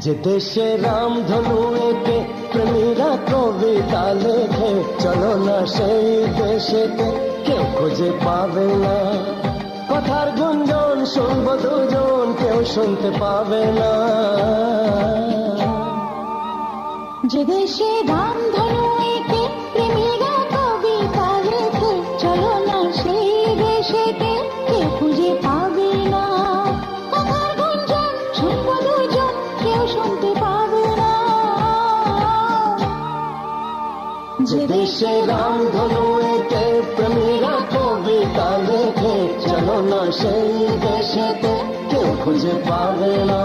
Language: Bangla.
যে দেশে রামধনু এঁকে প্রেমীরা কবিতা লেখে, চলো না সেই দেশেতে, কেউ খুঁজে পাবে না। কথার গুঞ্জন শুনবো দুজন, কেউ শুনতে পাবে না। যে দেশে রামধনু এঁকে প্রেমীরা কবিতা লেখে, চলো না সেই দেশেতে, কেউ খুঁজে পাবে না। কথার গুঞ্জন শুনবো দুজন, কেউ শুনতে পাবে না। যে দেশে রামধনু এঁকে প্রেমীরা কবিতা লেখে, চলো না সেই দেশেতে, কেউ খুঁজে পাবে না।